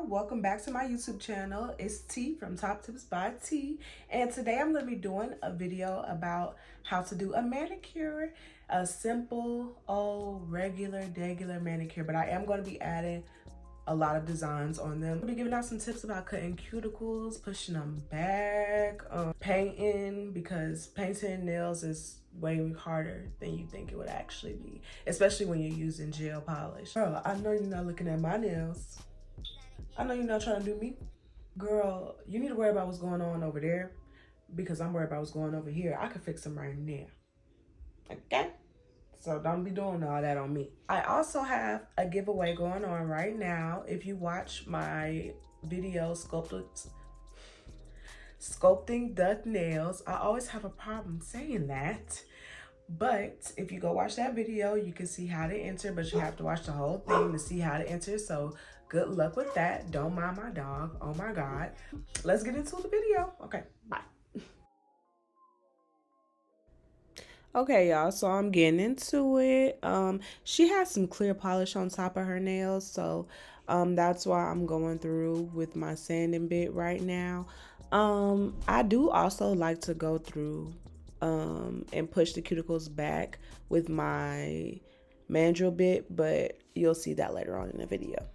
y'all, welcome back to my YouTube channel. It's T from Top Tips by T, and today I'm going to be doing a video about how to do a manicure, a simple old regular manicure, but I am going to be adding a lot of designs on them. I'll be giving out some tips about cutting cuticles, pushing them back, painting, because painting nails is way harder than you think it would actually be, especially when you're using gel polish. Girl, I know you're not looking at my nails. I know you're not trying to do me. Girl, you need to worry about what's going on over there because I'm worried about what's going over here. I could fix them right now. Okay? So don't be doing all that on me. I also have a giveaway going on right now. If you watch my video sculpting duck nails, I always have a problem saying that. But if you go watch that video, you can see how to enter, but you have to watch the whole thing to see how to enter. So good luck with that. Don't mind my dog. Oh my God. Let's get into the video. Okay, bye. Okay, y'all, so I'm getting into it. She has some clear polish on top of her nails, so that's why I'm going through with my sanding bit right now. I do also like to go through and push the cuticles back with my mandrel bit, but you'll see that later on in the video.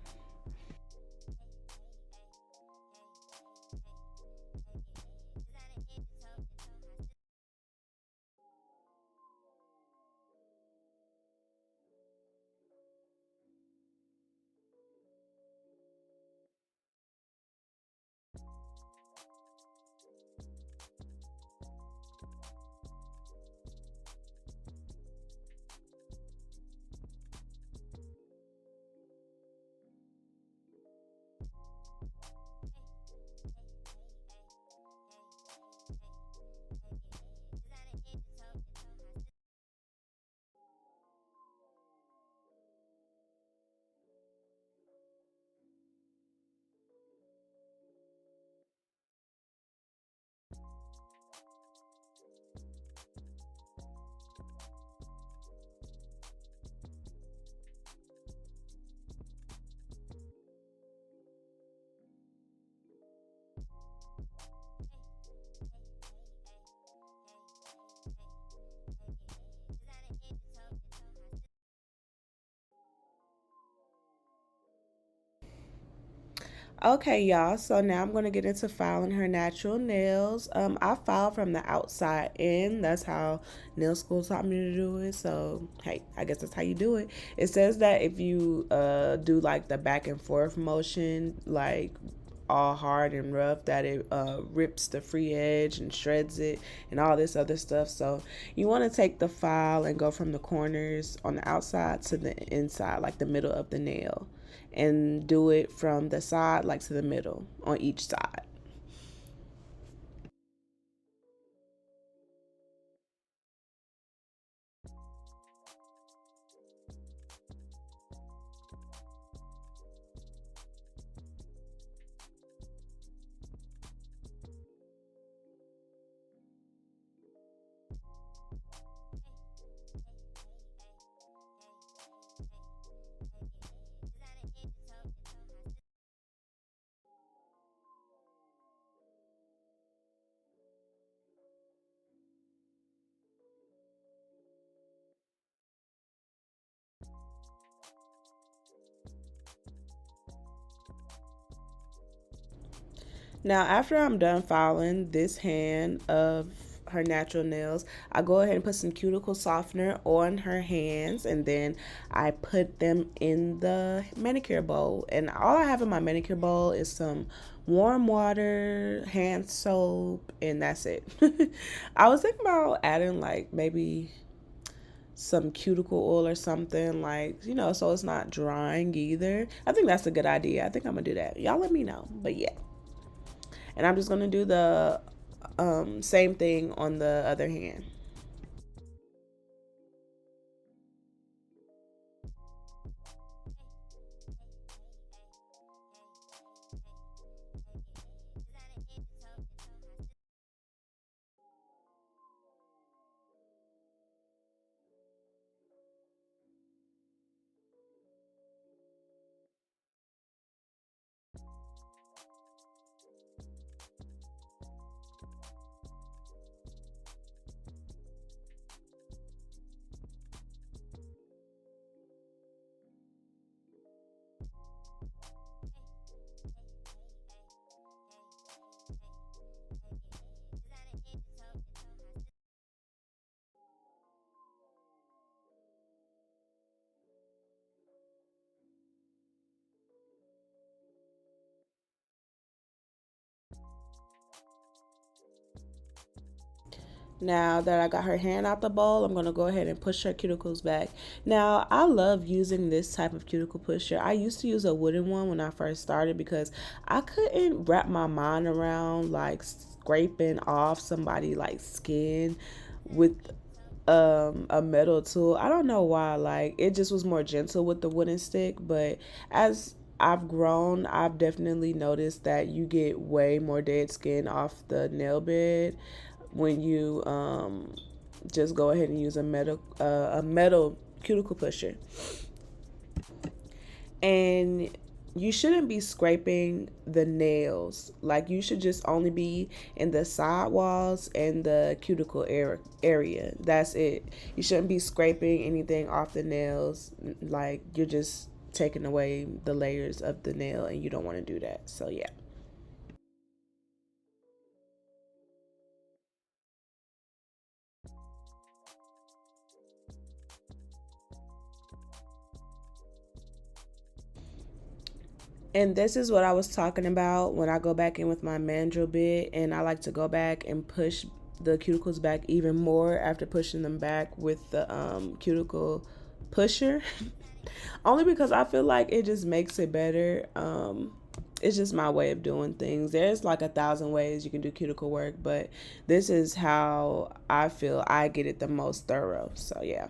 Okay, y'all, so now I'm going to get into filing her natural nails. I file from the outside in. That's how nail school taught me to do it. So, hey, I guess that's how you do it. It says that if you do like the back and forth motion, like all hard and rough, that it rips the free edge and shreds it and all this other stuff. So you want to take the file and go from the corners on the outside to the inside, like the middle of the nail, and do it from the side like to the middle on each side. Now, after I'm done filing this hand of her natural nails, I go ahead and put some cuticle softener on her hands, and then I put them in the manicure bowl. And all I have in my manicure bowl is some warm water, hand soap, and that's it. I was thinking about adding like maybe some cuticle oil or something, like, so it's not drying either. I think that's a good idea. I think I'm gonna do that. Y'all let me know. But yeah. And I'm just going to do the same thing on the other hand. Now that I got her hand out the bowl, I'm going to go ahead and push her cuticles back. Now, I love using this type of cuticle pusher. I used to use a wooden one when I first started because I couldn't wrap my mind around like scraping off somebody like skin with a metal tool. I don't know why, like it just was more gentle with the wooden stick, but as I've grown, I've definitely noticed that you get way more dead skin off the nail bed when you just go ahead and use a metal cuticle pusher. And you shouldn't be scraping the nails. Like you should just only be in the side walls and the cuticle area. That's it. You shouldn't be scraping anything off the nails. Like you're just taking away the layers of the nail and you don't want to do that. So yeah. And this is what I was talking about when I go back in with my mandrel bit, and I like to go back and push the cuticles back even more after pushing them back with the cuticle pusher. Only because I feel like it just makes it better. It's just my way of doing things. There's like 1,000 ways you can do cuticle work, but this is how I feel I get it the most thorough. So yeah.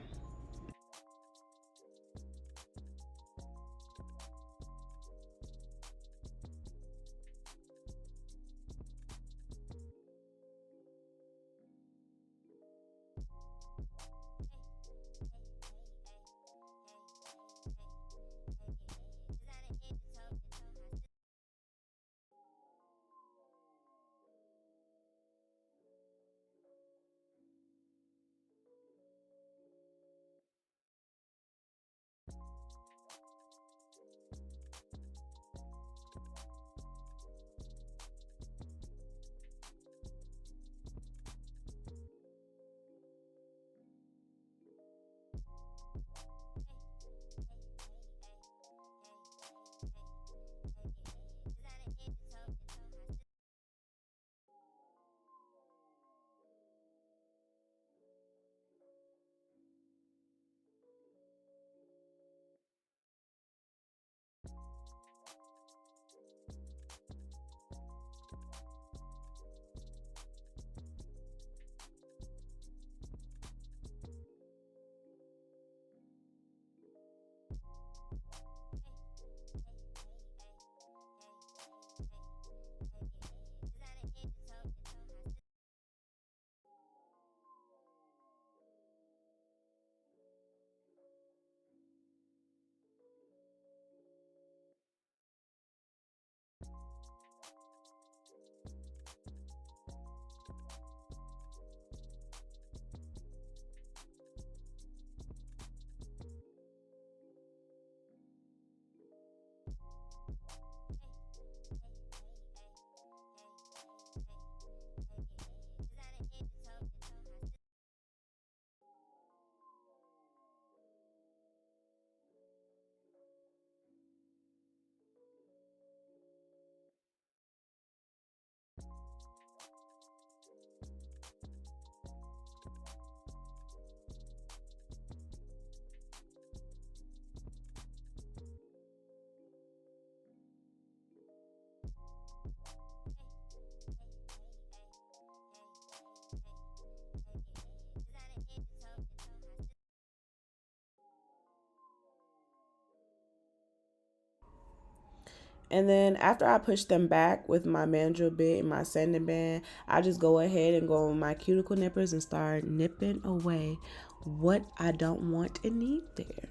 And then after I push them back with my mandrel bit and my sanding band, I just go ahead and go on my cuticle nippers and start nipping away what I don't want and need there.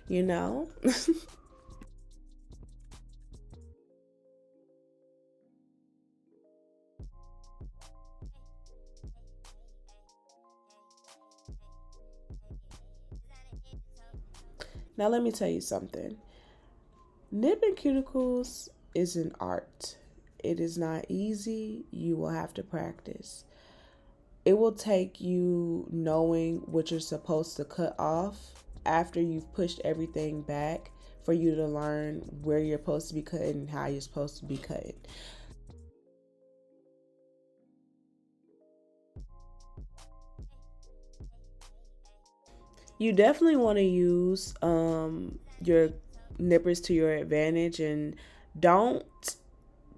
You know? Now let me tell you something. Nipping cuticles is an art. It is not easy. You will have to practice. It will take you knowing what you're supposed to cut off after you've pushed everything back for you to learn where you're supposed to be cutting and how you're supposed to be cutting. You definitely want to use your nippers to your advantage, and don't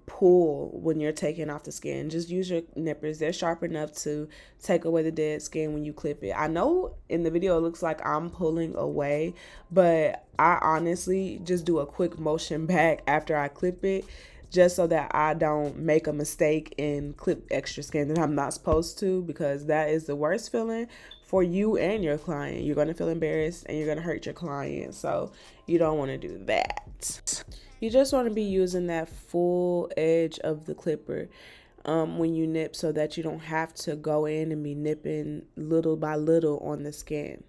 pull when you're taking off the skin. Just use your nippers. They're sharp enough to take away the dead skin when you clip it. I know in the video it looks like I'm pulling away, but I honestly just do a quick motion back after I clip it, just so that I don't make a mistake and clip extra skin that I'm not supposed to, because that is the worst feeling for you and your client. You're going to feel embarrassed and you're going to hurt your client. So you don't want to do that. You just want to be using that full edge of the clipper when you nip, so that you don't have to go in and be nipping little by little on the skin.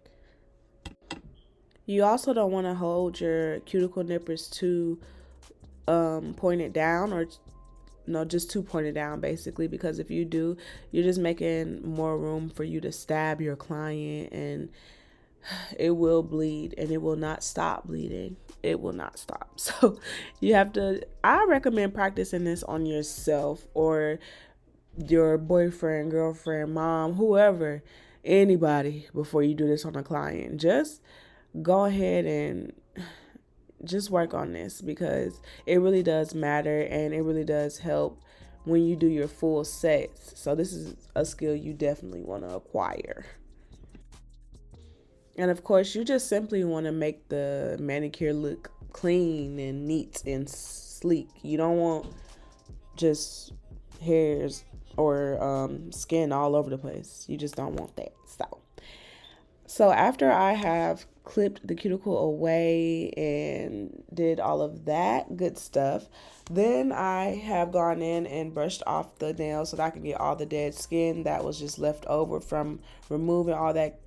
You also don't want to hold your cuticle nippers too pointed down, or no, just too pointed down basically, because if you do, you're just making more room for you to stab your client, and it will bleed and it will not stop bleeding. It will not stop. So you have to, I recommend practicing this on yourself or your boyfriend, girlfriend, mom, whoever, anybody, before you do this on a client. Just go ahead and just work on this, because it really does matter and it really does help when you do your full sets. So this is a skill you definitely want to acquire. And of course, you just simply want to make the manicure look clean and neat and sleek. You don't want just hairs or skin all over the place. You just don't want that. So after I have clipped the cuticle away and did all of that good stuff, then I have gone in and brushed off the nails so that I can get all the dead skin that was just left over from removing all that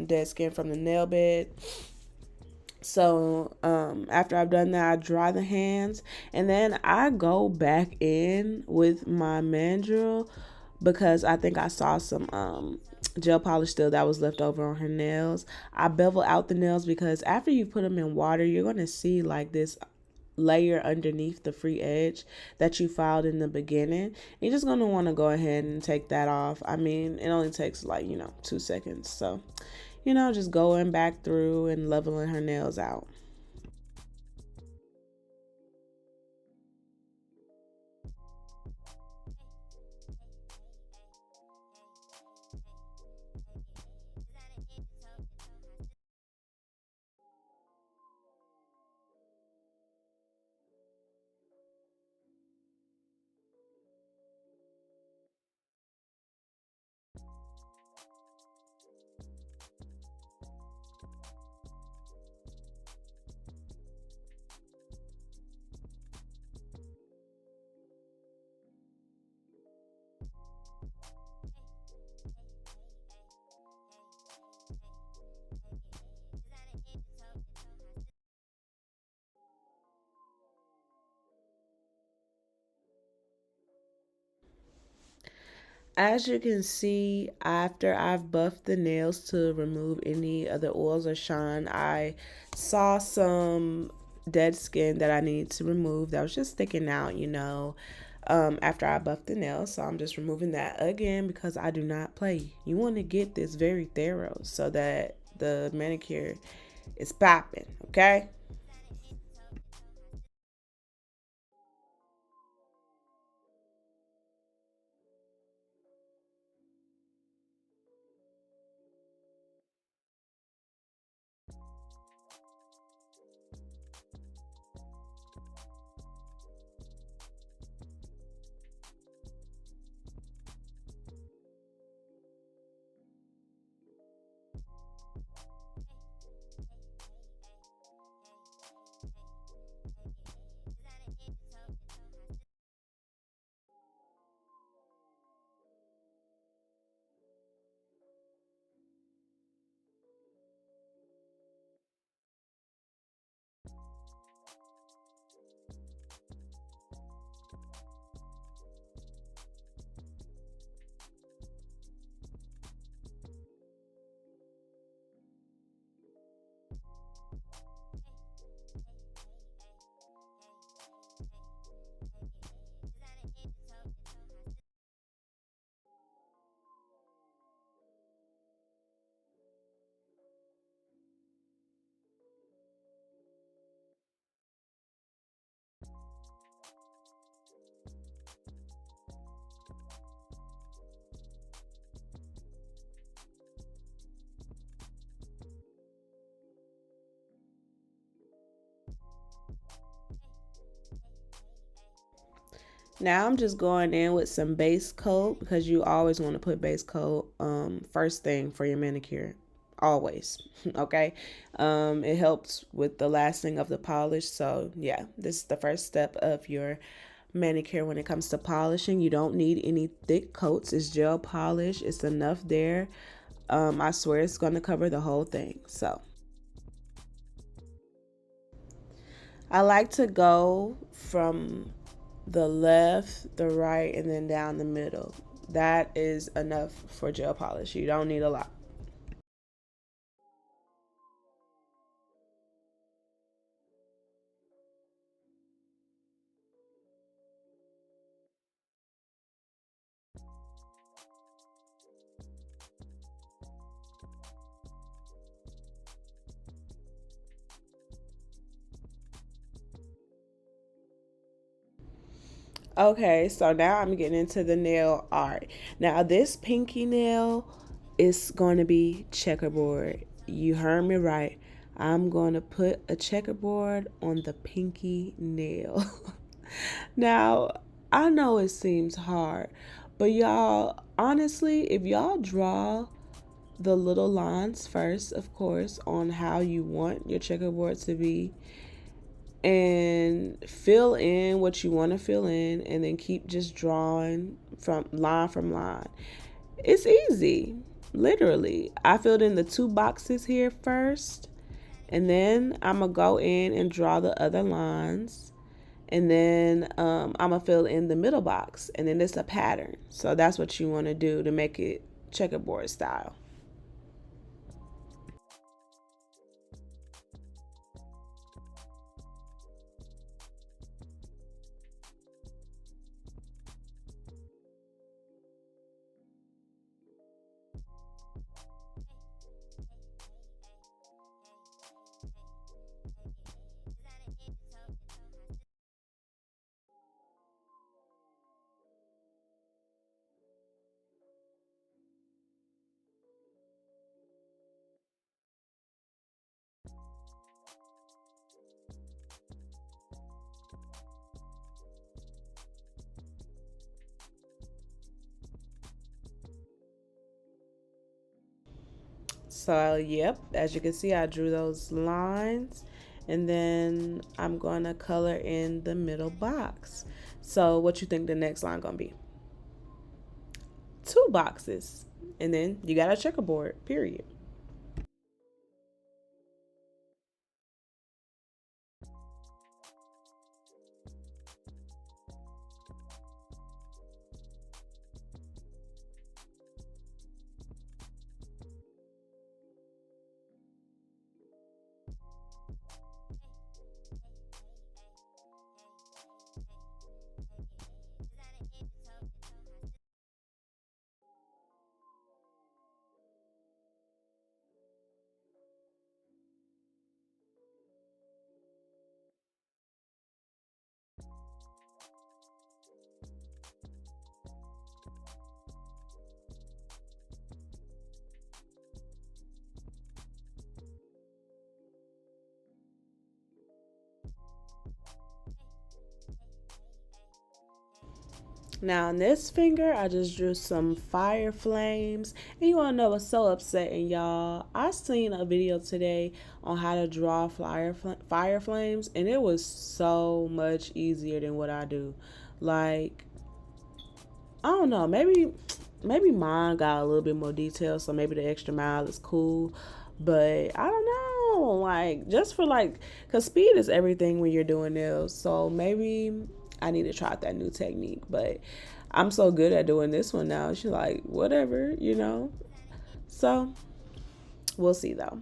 dead skin from the nail bed. So after I've done that, I dry the hands, and then I go back in with my mandrel, because I think I saw some gel polish still that was left over on her nails. I bevel out the nails, because after you put them in water, you're going to see like this layer underneath the free edge that you filed in the beginning. You're just going to want to go ahead and take that off. I mean, it only takes like, 2 seconds. So, just going back through and leveling her nails out. As you can see, after I've buffed the nails to remove any of the oils or shine, I saw some dead skin that I need to remove that was just sticking out, after I buffed the nails. So I'm just removing that again, because I do not play. You want to get this very thorough so that the manicure is popping, okay? Now I'm just going in with some base coat because you always want to put base coat first thing for your manicure. Always. Okay. It helps with the lasting of the polish. So yeah, this is the first step of your manicure when it comes to polishing. You don't need any thick coats. It's gel polish. It's enough there. I swear it's gonna cover the whole thing. So I like to go from the left, the right, and then down the middle. That is enough for gel polish. You don't need a lot. Okay, so now I'm getting into the nail art. Now this pinky nail is going to be checkerboard. You heard me right. I'm going to put a checkerboard on the pinky nail. Now, I know it seems hard, but y'all, honestly, if y'all draw the little lines first, of course, on how you want your checkerboard to be, and fill in what you want to fill in, and then keep just drawing from line. It's easy, literally. I filled in the two boxes here first, and then I'm gonna go in and draw the other lines, and then I'm gonna fill in the middle box, and then it's a pattern. So that's what you want to do to make it checkerboard style. So, yep, as you can see, I drew those lines, and then I'm going to color in the middle box. So, what you think the next line going to be? Two boxes, and then you got a checkerboard, period. Now on this finger, I just drew some fire flames. And you wanna know what's so upsetting, y'all? I seen a video today on how to draw fire flames, and it was so much easier than what I do. Like, I don't know, maybe mine got a little bit more detail, so maybe the extra mile is cool. But I don't know, like just for like, cause speed is everything when you're doing nails. So maybe I need to try out that new technique. But I'm so good at doing this one now. She's like, whatever, you know. So we'll see though.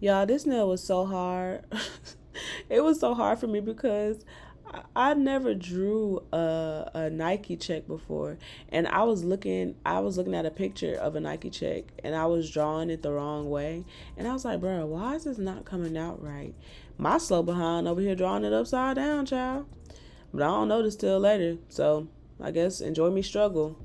Y'all, this nail was so hard. It was so hard for me because I never drew a Nike check before, and I was looking at a picture of a Nike check, and I was drawing it the wrong way, and I was like, bro, why is this not coming out right? My slow behind over here drawing it upside down, child. But I don't notice till later, so I guess enjoy me struggle.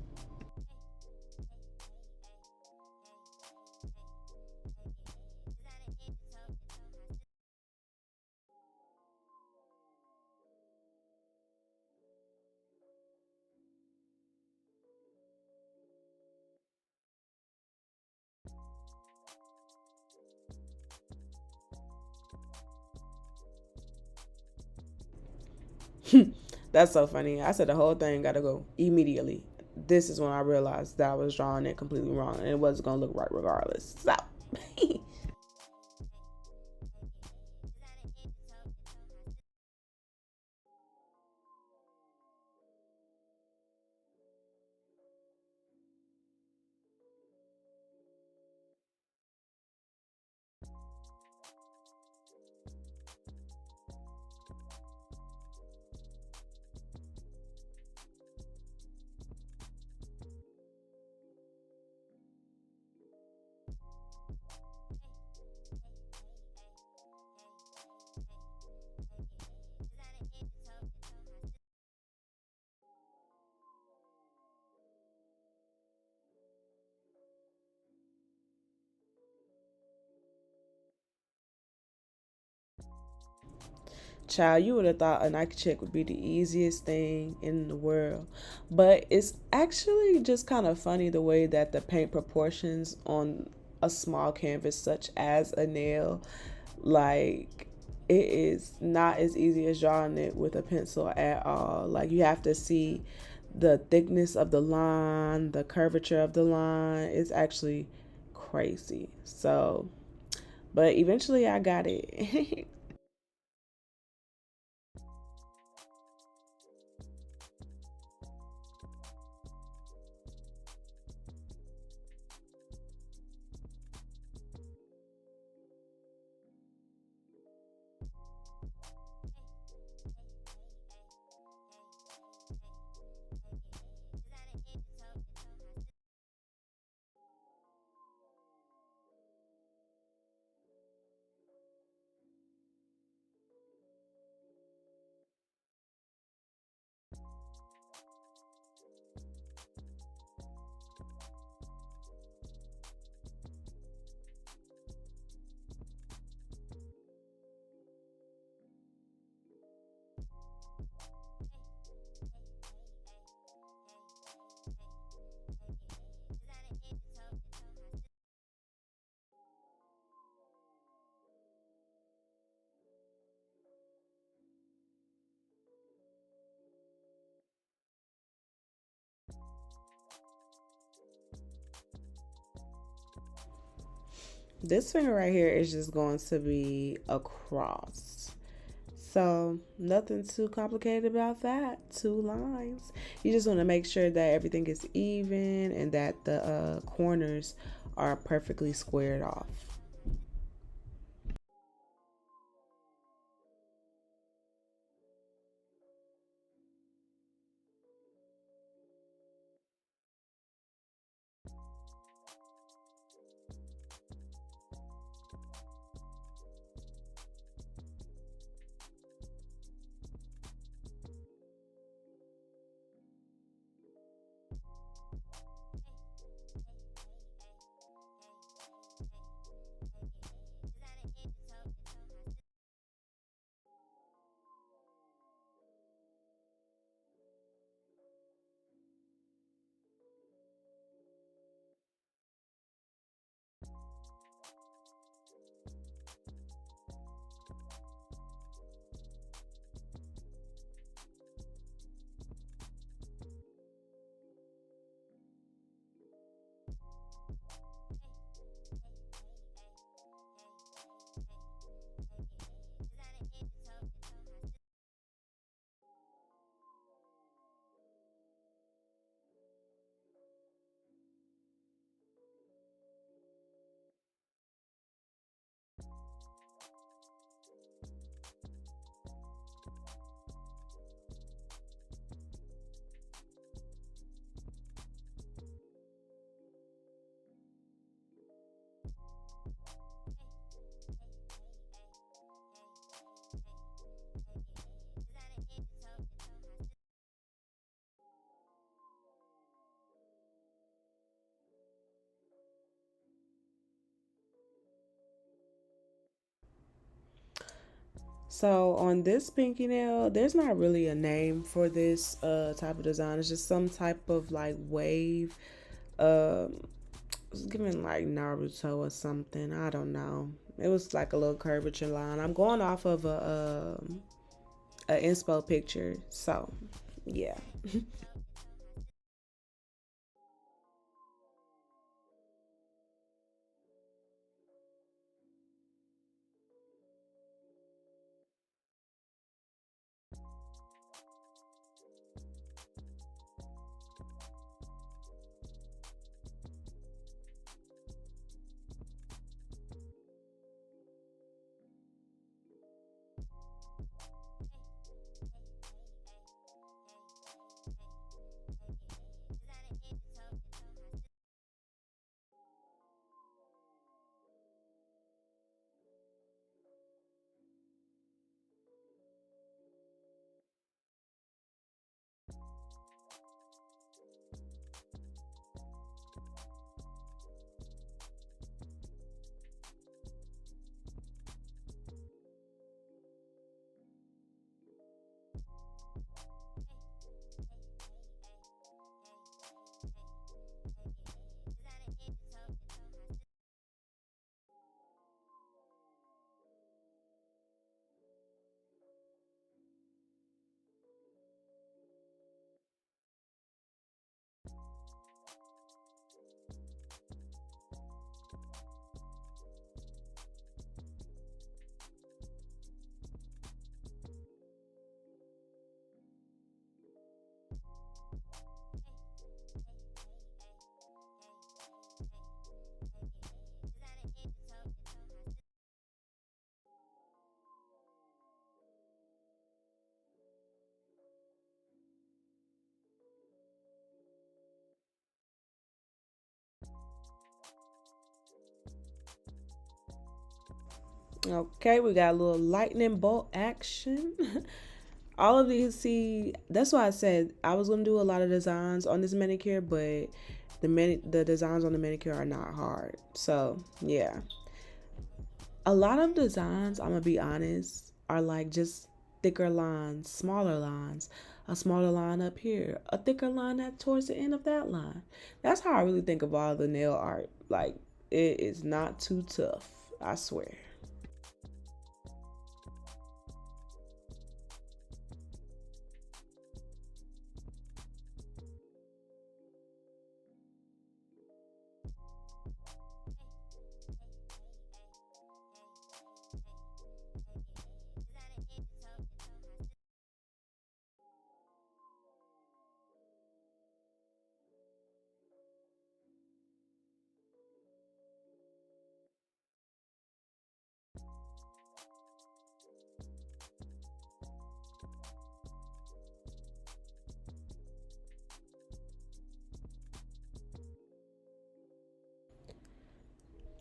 That's so funny. I said the whole thing got to go immediately. This is when I realized that I was drawing it completely wrong and it wasn't going to look right regardless. So, child, you would have thought a Nike check would be the easiest thing in the world. But it's actually just kind of funny the way that the paint proportions on a small canvas, such as a nail, like it is not as easy as drawing it with a pencil at all. Like you have to see the thickness of the line, the curvature of the line. It's actually crazy. So, but eventually I got it. This finger right here is just going to be a cross. So nothing too complicated about that. Two lines. You just want to make sure that everything is even and that the corners are perfectly squared off. So on this pinky nail, there's not really a name for this type of design. It's just some type of like wave. It's giving like Naruto or something. I don't know. It was like a little curvature line. I'm going off of a inspo picture. So yeah. Okay, we got a little lightning bolt action. All of these, see, that's why I said I was gonna do a lot of designs on this manicure, but the designs on the manicure are not hard. So yeah, a lot of designs, I'm gonna be honest, are like just thicker lines, smaller lines, a smaller line up here, a thicker line at towards the end of that line. That's how I really think of all the nail art. Like, it is not too tough, I swear.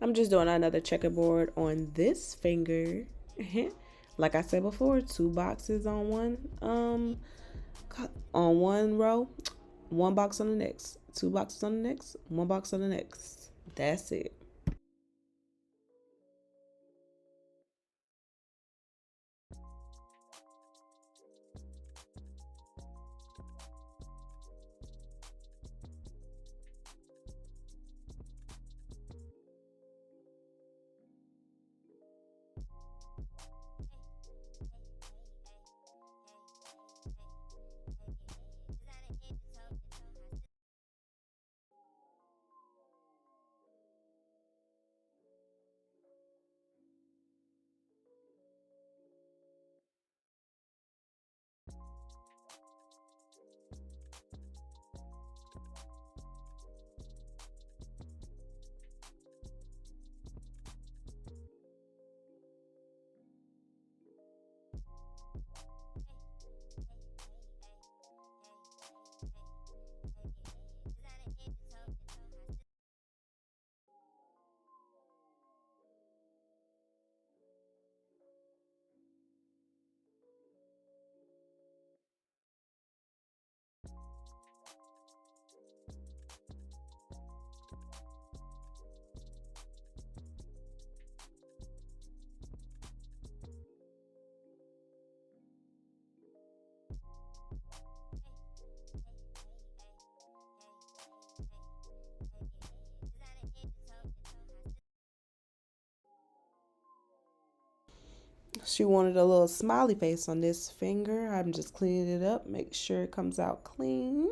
I'm just doing another checkerboard on this finger. Like I said before, two boxes on one row, one box on the next, two boxes on the next, one box on the next. That's it. She wanted a little smiley face on this finger. I'm just cleaning it up, make sure it comes out clean.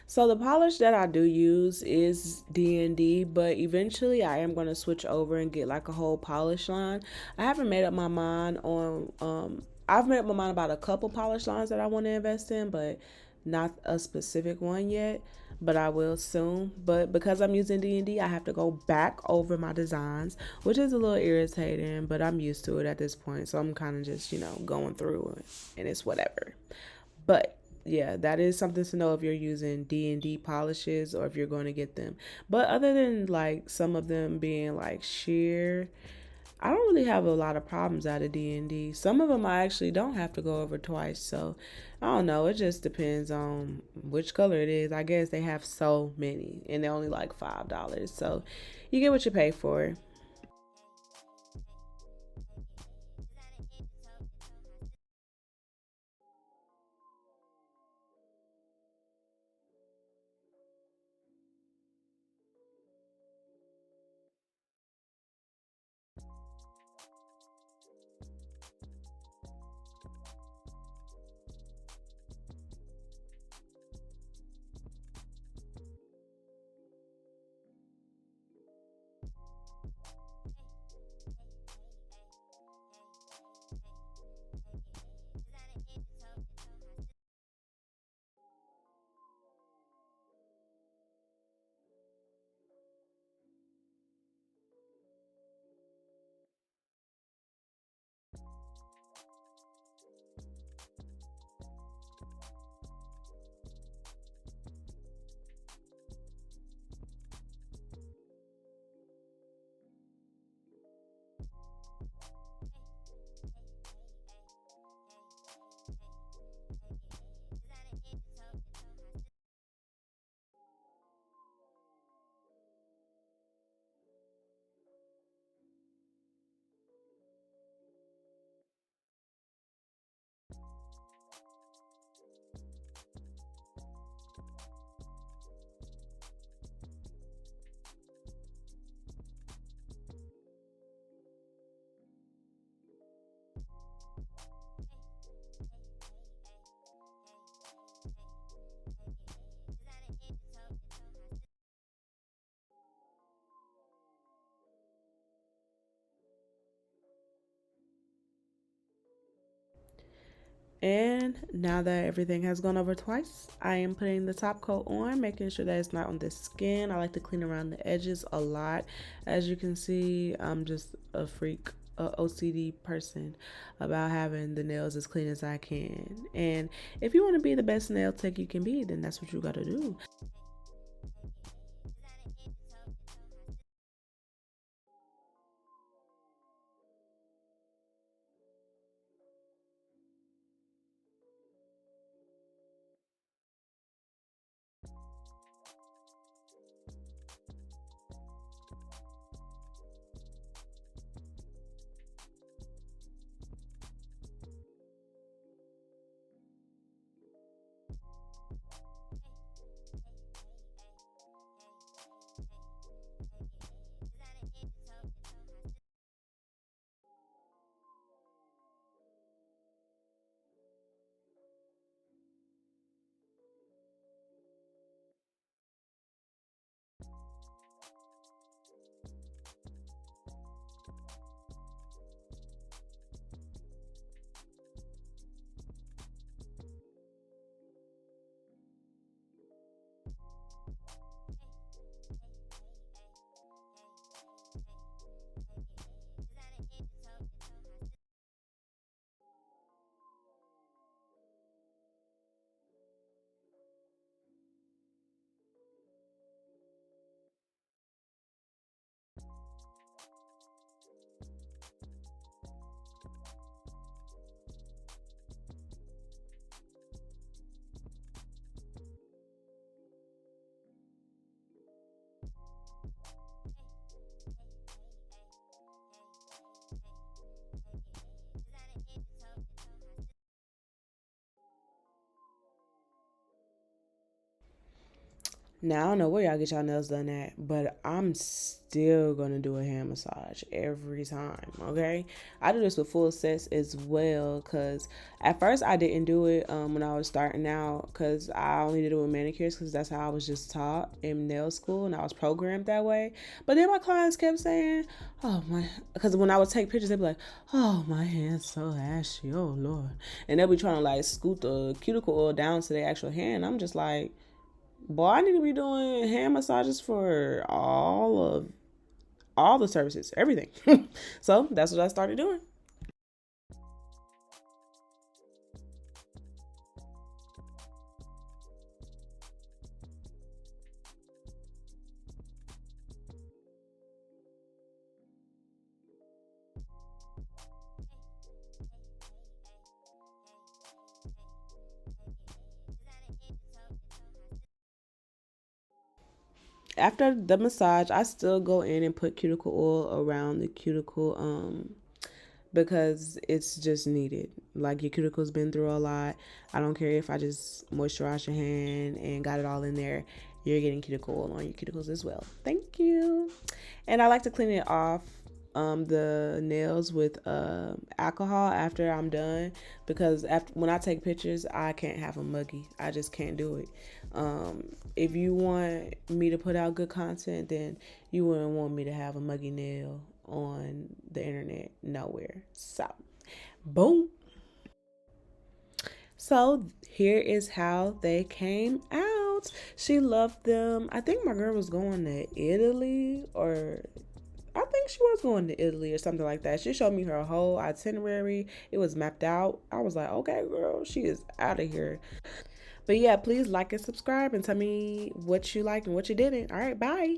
So the polish that I do use is D&D, but eventually I am going to switch over and get like a whole polish line. I haven't made up my mind on I've made up my mind about a couple polish lines that I want to invest in, but not a specific one yet, but I will soon. But because I'm using D&D, I have to go back over my designs, which is a little irritating, but I'm used to it at this point. So I'm kind of just, going through it and it's whatever. But yeah, that is something to know if you're using D&D polishes or if you're going to get them. But other than like some of them being like sheer, I don't really have a lot of problems out of D&D. Some of them I actually don't have to go over twice. So I don't know. It just depends on which color it is. I guess they have so many and they're only like $5. So you get what you pay for. And now that everything has gone over twice, I am putting the top coat on, making sure that it's not on the skin. I like to clean around the edges a lot. As you can see, I'm just a freak, a OCD person about having the nails as clean as I can. And if you want to be the best nail tech you can be, then that's what you got to do. Now, I don't know where y'all get y'all nails done at, but I'm still gonna do a hand massage every time, okay? I do this with full sets as well, because at first I didn't do it when I was starting out, because I only did it with manicures, because that's how I was just taught in nail school, and I was programmed that way. But then my clients kept saying, oh my, because when I would take pictures, they'd be like, oh, my hand's so ashy, oh Lord. And they'll be trying to like scoot the cuticle oil down to their actual hand. I'm just like, boy, I need to be doing hand massages for all the services, everything. So that's what I started doing. After the massage, I still go in and put cuticle oil around the cuticle because it's just needed. Like, your cuticle's been through a lot. I don't care if I just moisturize your hand and got it all in there. You're getting cuticle oil on your cuticles as well. Thank you. And I like to clean it off the nails with alcohol after I'm done, because after when I take pictures, I can't have them muggy. I just can't do it. If you want me to put out good content, then you wouldn't want me to have a muggy nail on the internet nowhere. So, boom. So here is how they came out. She loved them. I think my girl was going to Italy, or I think she was going to Italy or something like that. She showed me her whole itinerary. It was mapped out. I was like, okay, girl, she is out of here. But yeah, please like and subscribe and tell me what you liked and what you didn't. All right, bye.